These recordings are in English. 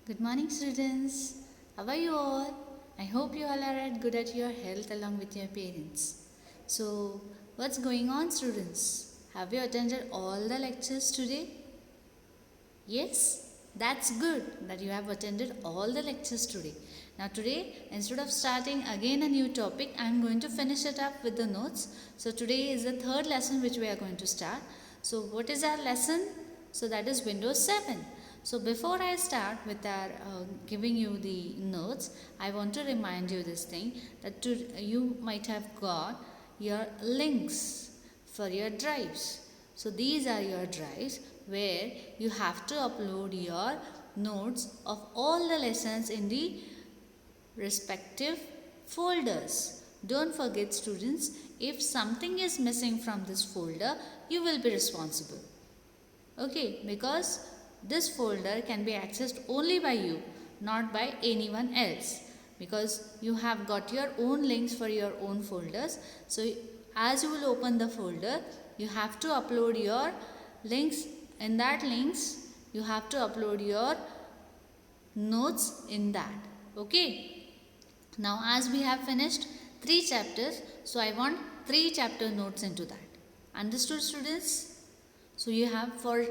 Good morning, students. How are you all? I hope you all are good at your health along with your parents. So, what's going on, students? Have you attended all the lectures today? Yes, that's good that you have attended all the lectures today. Now, today, instead of starting again a new topic, I am going to finish it up with the notes. So, today is the third lesson which we are going to start. So, what is our lesson? So, that is Windows 7. So, before I start with our giving you the notes, I want to remind you this thing that you might have got your links for your drives. So, these are your drives where you have to upload your notes of all the lessons in the respective folders. Don't forget, students, if something is missing from this folder, you will be responsible. Okay, because this folder can be accessed only by you, not by anyone else, because you have got your own links for your own folders. So as you will open the folder, you have to upload your links. In that links, you have to upload your notes in that. Okay. Now as we have finished 3 chapters, so I want 3 chapter notes into that. Understood, students? So you have for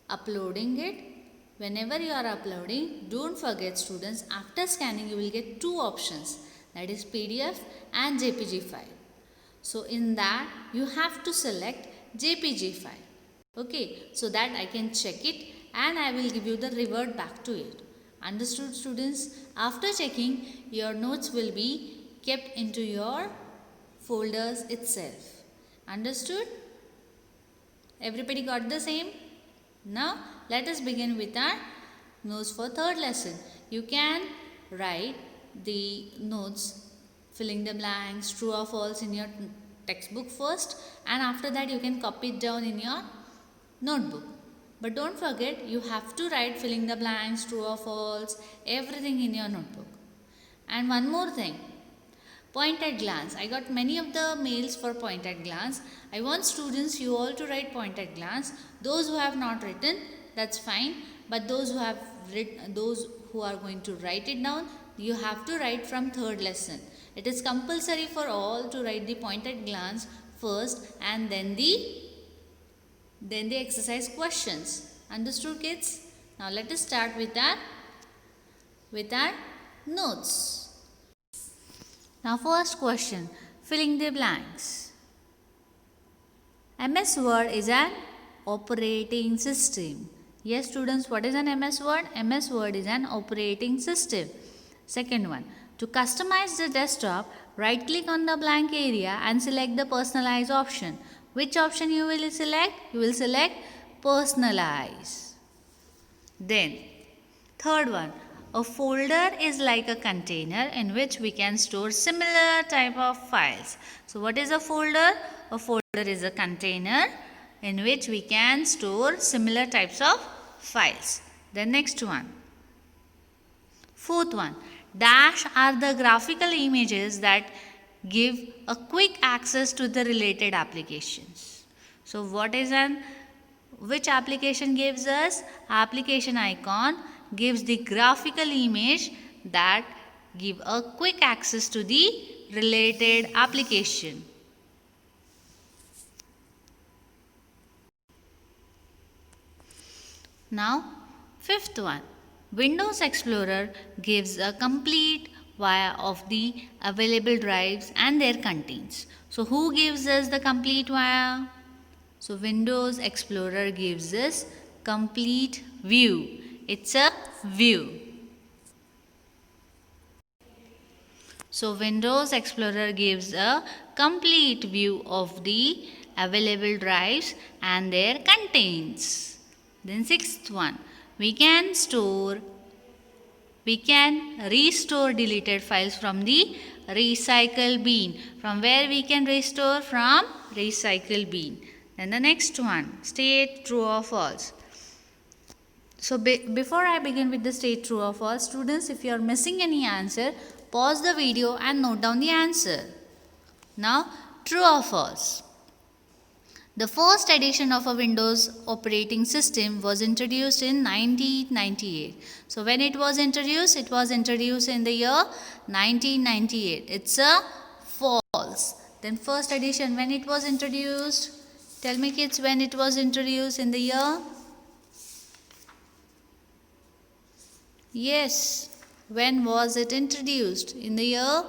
uploading it. Whenever you are uploading, don't forget, students, after scanning you will get 2 options, that is PDF and JPG file. So in that you have to select JPG file. Okay, so that I can check it and I will give you the revert back to it. Understood, students? After checking, your notes will be kept into your folders itself. Understood? Everybody got the same? Now let us begin with our notes for third lesson. You can write the notes, filling the blanks, true or false in your textbook first, and after that you can copy it down in your notebook. But don't forget, you have to write filling the blanks, true or false, everything in your notebook. And one more thing, point at glance. I got many of the mails for point at glance. I want students, you all to write point at glance. Those who have not written, that's fine. But those who have written, those who are going to write it down, you have to write from third lesson. It is compulsory for all to write the point at glance first and then the exercise questions. Understood, kids? Now let us start with our notes. Now first question, filling the blanks. MS Word is an operating system. Yes, students, what is an MS Word? MS Word is an operating system. Second one, to customize the desktop, right click on the blank area and select the personalize option. Which option you will select? You will select personalize. Then, third one, a folder is like a container in which we can store similar type of files. So, what is a folder? A folder is a container in which we can store similar types of files. The next one. Fourth one, dash are the graphical images that give a quick access to the related applications. So, which application gives us? Application icon gives the graphical image that give a quick access to the related application. Now, fifth one, Windows Explorer gives a complete view of the available drives and their contents. So, who gives us the complete view? So, Windows Explorer gives us complete view. It's a view. So, Windows Explorer gives a complete view of the available drives and their contents. Then sixth one, we can restore deleted files from the recycle bin. From where we can restore? From recycle bin. Then the next one, state true or false. So before I begin with the state true or false, students, if you are missing any answer, pause the video and note down the answer. Now, true or false. The first edition of a Windows operating system was introduced in 1998. So when it was introduced in the year 1998. It's a false. Then first edition, when it was introduced? Tell me kids, when it was introduced in the year? Yes. When was it introduced? In the year?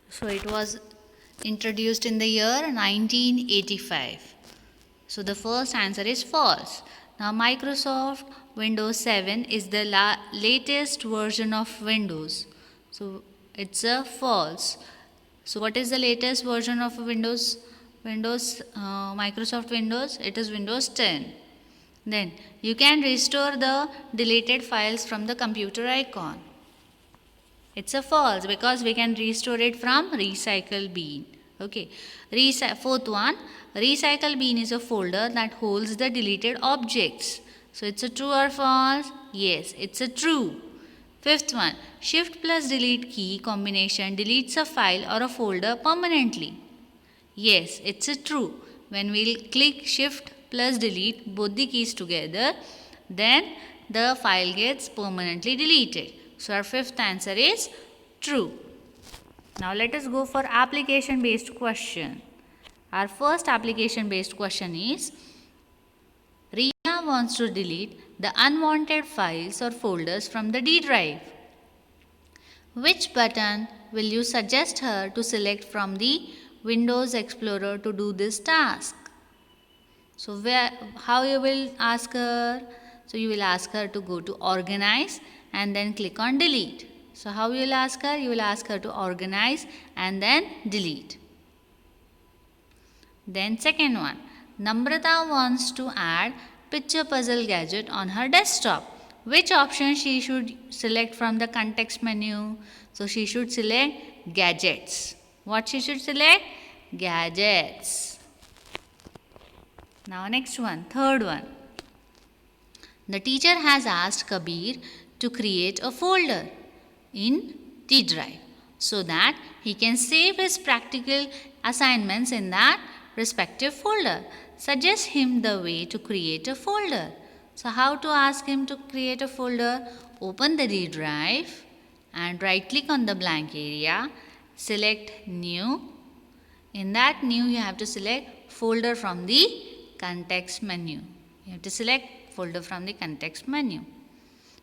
So it was introduced in the year 1985. So the first answer is false. Now Microsoft Windows 7 is the latest version of Windows. So it's a false. So what is the latest version of Windows? Microsoft Windows? It is Windows 10. Then you can restore the deleted files from the computer icon. It's a false because we can restore it from recycle bin. Okay. Fourth one, recycle bin is a folder that holds the deleted objects. So it's a true or false? Yes, it's a true. Fifth one, shift plus delete key combination deletes a file or a folder permanently. Yes, it's a true. When we'll click shift plus delete both the keys together, then the file gets permanently deleted. So our fifth answer is true. Now let us go for application based question. Our first application based question is, Riya wants to delete the unwanted files or folders from the D drive. Which button will you suggest her to select from the Windows Explorer to do this task? So how you will ask her? So you will ask her to go to organize and then click on delete. So how you will ask her? You will ask her to organize and then delete. Then second one, Namrata wants to add picture puzzle gadget on her desktop. Which option she should select from the context menu? So she should select gadgets. What she should select? Gadgets. Now next one, third one. The teacher has asked Kabir to create a folder in T drive so that he can save his practical assignments in that respective folder. Suggest him the way to create a folder. So how to ask him to create a folder? Open the D drive and right click on the blank area. Select new. In that new you have to select folder from the context menu. You have to select folder from the context menu.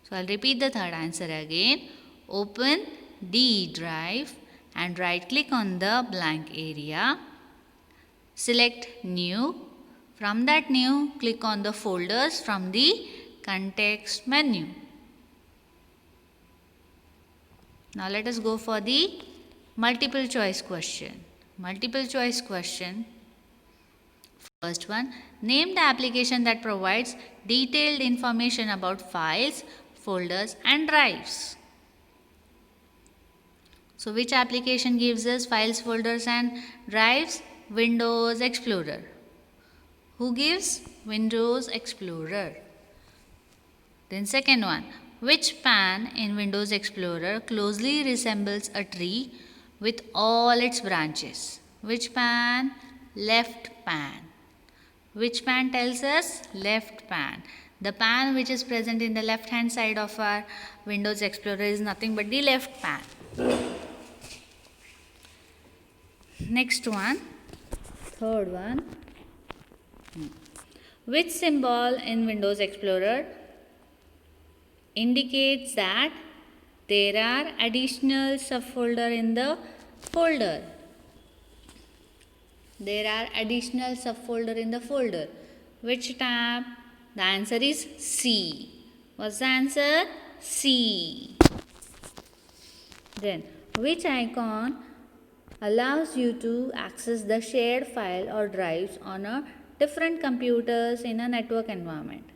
So I'll repeat the third answer again. Open D drive and right click on the blank area. Select new. From that new, click on the folders from the context menu. Now let us go for the multiple choice question. Multiple choice question. First one, name the application that provides detailed information about files, folders and drives. So which application gives us files, folders and drives? Windows Explorer. Who gives? Windows Explorer. Then second one, which pan in Windows Explorer closely resembles a tree with all its branches? Which pan? Left pan. Which pan tells us? Left pan. The pan which is present in the left hand side of our Windows Explorer is nothing but the left pan. Next one, third one. Which symbol in Windows Explorer indicates that there are additional subfolder in the folder? There are additional subfolder in the folder. Which tab? The answer is C. What's the answer? C. Then, which icon allows you to access the shared file or drives on a different computers in a network environment?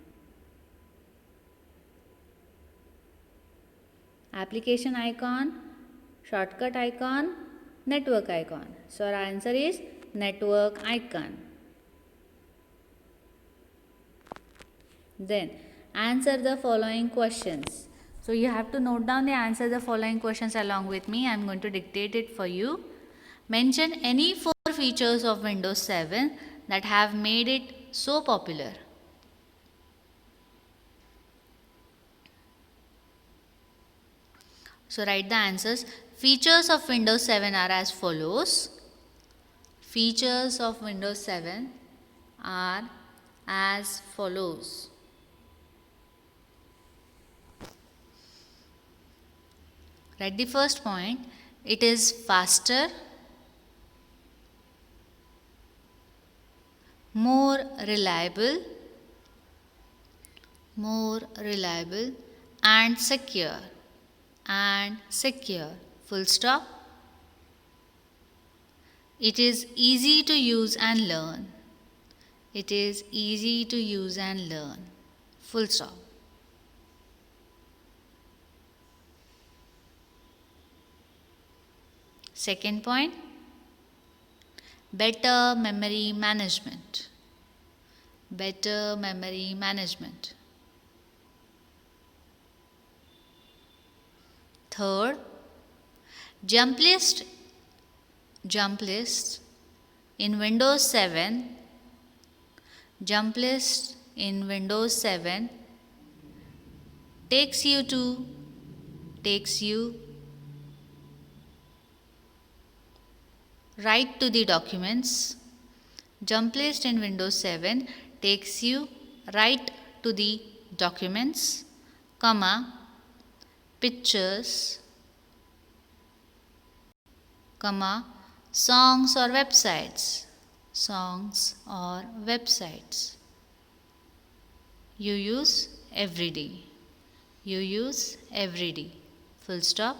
Application icon, shortcut icon, network icon. So our answer is network icon. Then answer the following questions. So you have to note down the answer the following questions along with me. I am going to dictate it for you. Mention any 4 features of Windows 7 that have made it so popular. So write the answers. Features of Windows 7 are as follows. Features of Windows 7 are as follows. Write the first point. It is faster, more reliable, and secure. Full stop. It is easy to use and learn. Full stop. Second point, better memory management. Third, jump list in Windows 7 takes you right to the documents. Jump list in Windows 7 takes you right to the documents, pictures, songs or websites. You use every day. Full stop.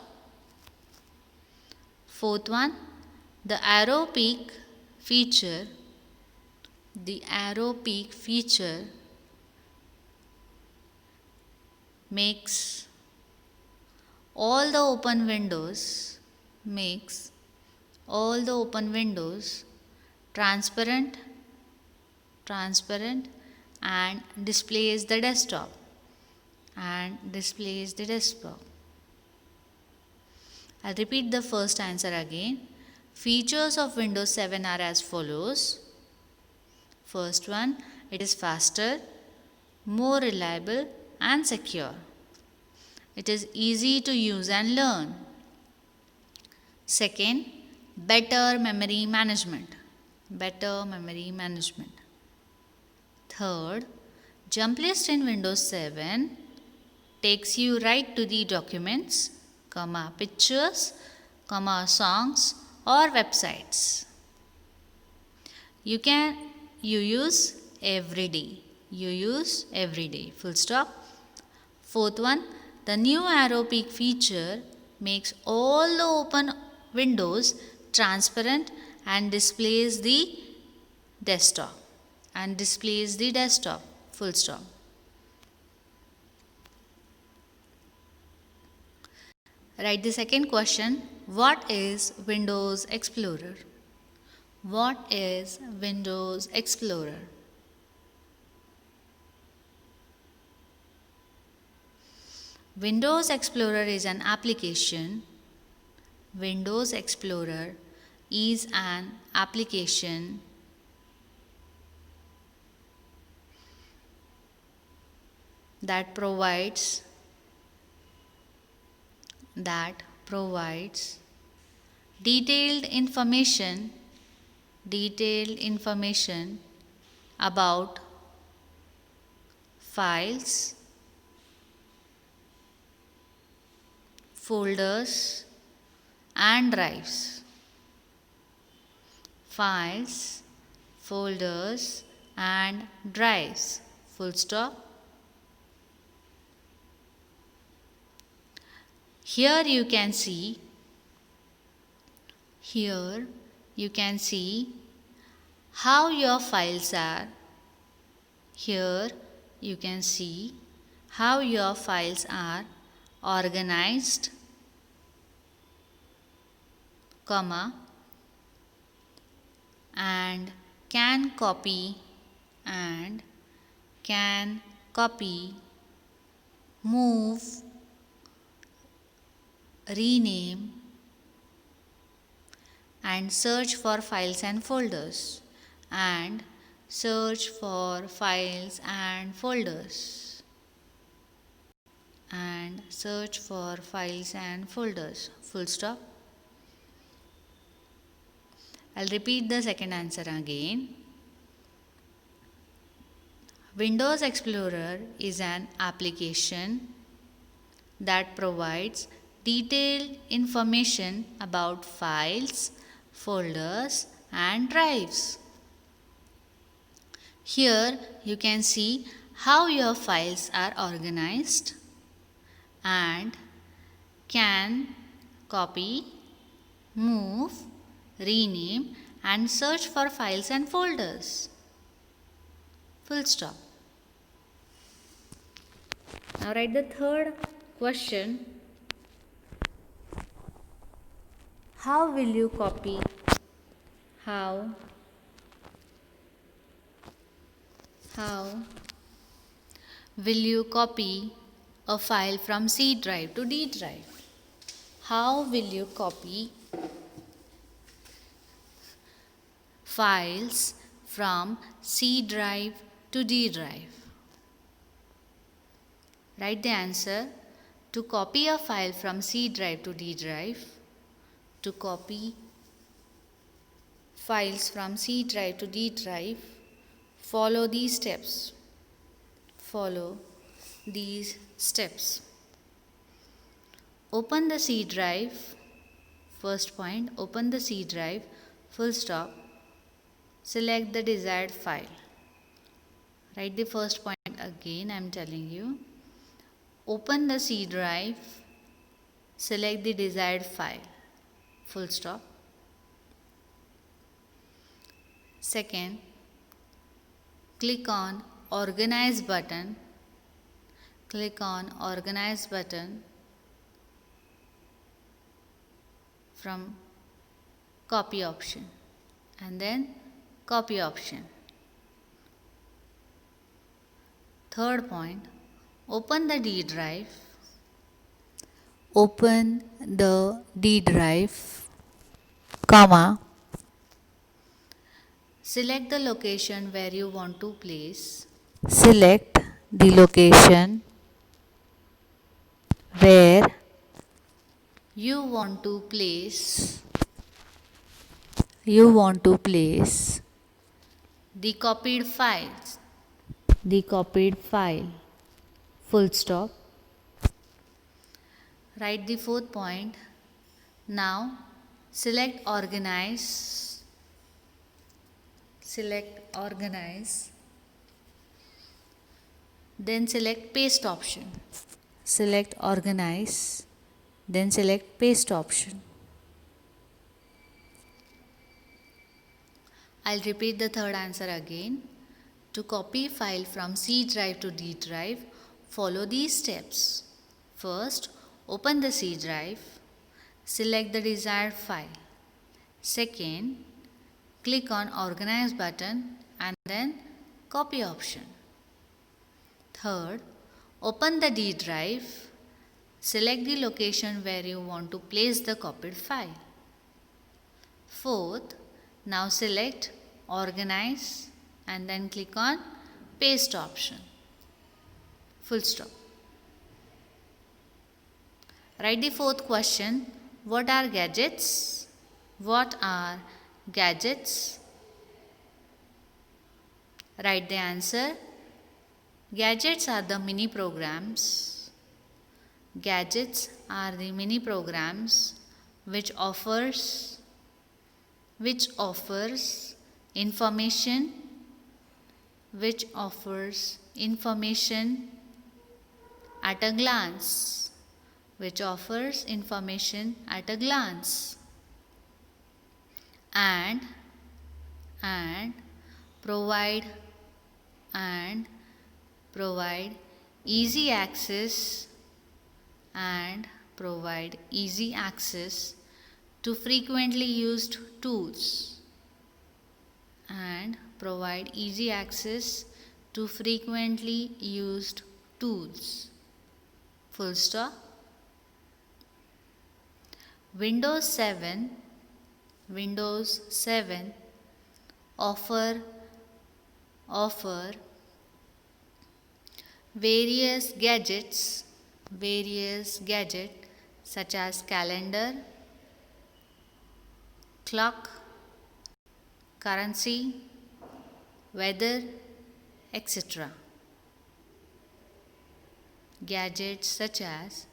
Fourth one, the arrow peak feature makes all the open windows transparent and displays the desktop. I'll repeat the first answer again. Features of Windows 7 are as follows. First one, it is faster, more reliable and secure. It is easy to use and learn. Second, better memory management. Third, jump list in Windows 7 takes you right to the documents, pictures, songs or websites. You use every day. Full stop. Fourth one, the new arrow peak feature makes all the open windows transparent and displays the desktop. Full stop. Write the second question. What is Windows Explorer? Windows Explorer is an application. That provides detailed information about files, folders and drives. Full stop. Here you can see how your files are. Organized comma, and can copy, and can copy, move, rename, and search for files and folders, and search for files and folders, and search for files and folders. Full stop. I'll repeat the second answer again. Windows Explorer is an application that provides detailed information about files, folders, and drives. Here you can see how your files are organized and can copy, move, rename, and search for files and folders. Full stop. Now write the third question. How will you copy? How will you copy a file from C drive to D drive? How will you copy files from C drive to D drive? Write the answer. To copy a file from C drive to D drive, to copy files from C drive to D drive, follow these steps. Follow these steps. Open the C drive. First point, open the C drive, full stop. Select the desired file. Write the first point again, I am telling you. Open the C drive, select the desired file, full stop. Second, click on Organize button. Click on Organize button from Copy option and then Copy option. Third point, open the D drive. Open the D drive, comma. Select the location where you want to place. Select the location where you want to place the copied files. The copied file. Full stop. Write the fourth point. Now select Organize. Select Organize. Then select Paste option. Select Organize. Then select Paste option. I'll repeat the third answer again. To copy file from C drive to D drive, follow these steps. First, open the C drive. Select the desired file. Second, click on Organize button and then Copy option. Third, open the D drive. Select the location where you want to place the copied file. Fourth, now select Organize and then click on Paste option. Full stop. Write the fourth question. What are gadgets? What are gadgets? Write the answer. Gadgets are the mini programs. Gadgets are the mini programs which offers information at a glance. Which offers information at a glance. And provide easy access to frequently used tools and provide easy access to frequently used tools. Full stop. Windows 7 offer various gadgets such as calendar, clock, currency, weather, etc. Gadgets such as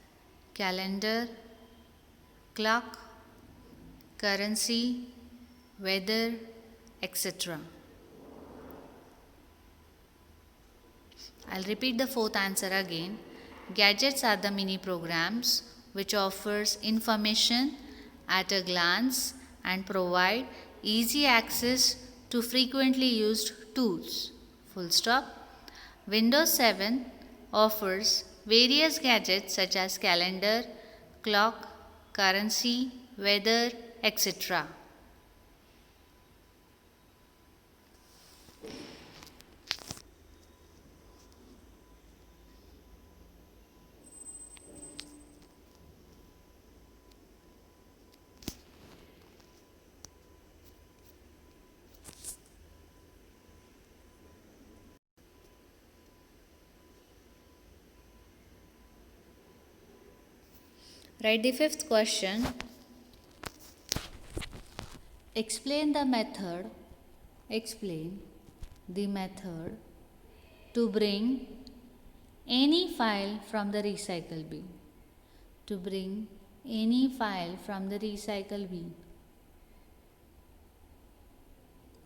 calendar, clock, currency, weather, etc. I'll repeat the fourth answer again. Gadgets are the mini programs which offers information at a glance and provide easy access to frequently used tools. Full stop. Windows 7 offers various gadgets such as calendar, clock, currency, weather, etc. Write the fifth question. Explain the method to bring any file from the recycle bin. To bring any file from the recycle bin.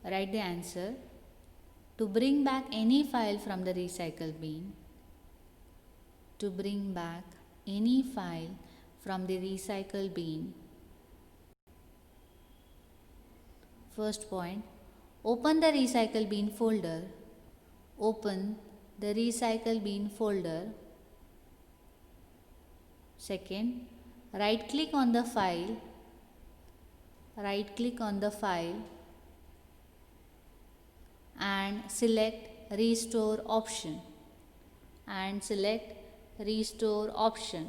Write the answer. To bring back any file from the recycle bin. To bring back any file from the recycle bin. First point, open the recycle bin folder. Open the recycle bin folder. Second, right click on the file. Right click on the file and select restore option. And select restore option.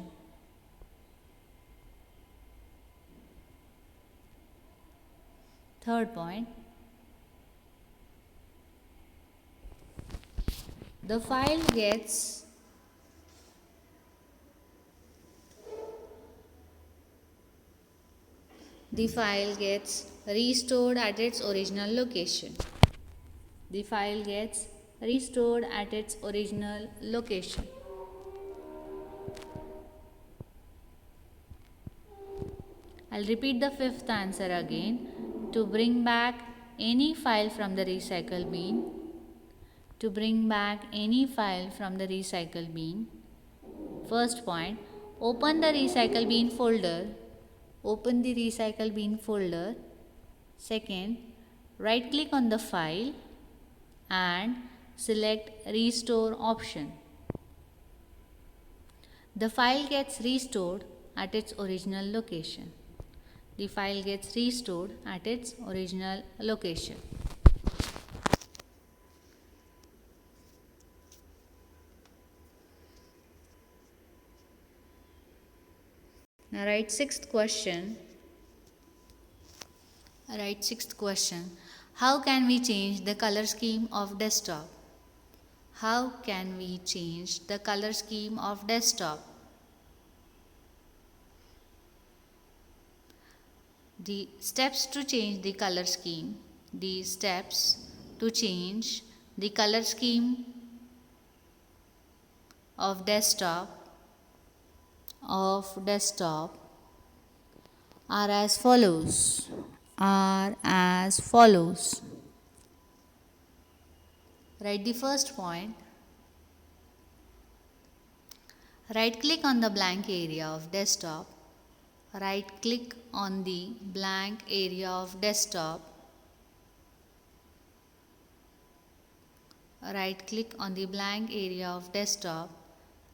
Third point, the file gets restored at its original location. The file gets restored at its original location. I'll repeat the fifth answer again. To bring back any file from the recycle bin. To bring back any file from the recycle bin. First point, open the recycle bin folder. Open the recycle bin folder. Second, right click on the file and select restore option. The file gets restored at its original location. The file gets restored at its original location. Now write sixth question. How can we change the color scheme of desktop? How can we change the color scheme of desktop? The steps to change the color scheme. The steps to change the color scheme of desktop are as follows. Write the first point. Right click on the blank area of desktop. Right click on the blank area of desktop. Right click on the blank area of desktop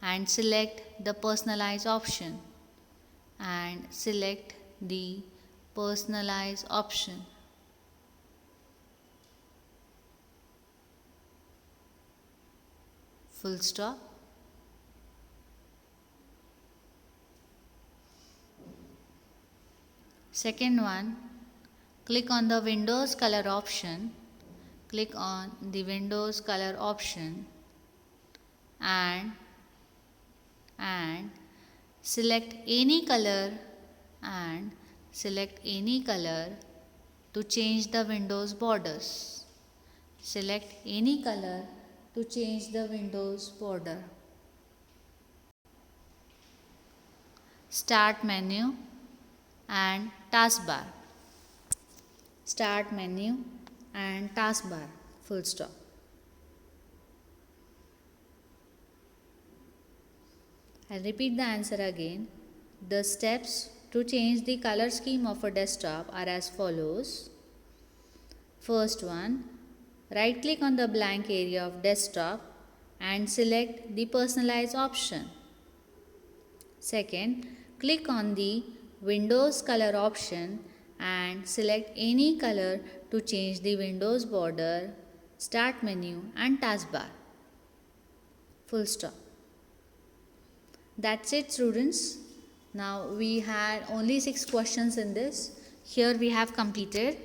and select the personalize option and select the personalize option. Full stop. Second one, click on the Windows color option. Click on the Windows color option and select any color to change the Windows borders. Select any color to change the Windows border. Start menu and taskbar. Start menu and taskbar. Full stop. I'll repeat the answer again. The steps to change the color scheme of a desktop are as follows. First one, right click on the blank area of desktop and select the personalize option. Second, click on the Windows color option and select any color to change the Windows border, start menu and taskbar. Full stop. That's it, students. Now we had only 6 questions in this. Here we have completed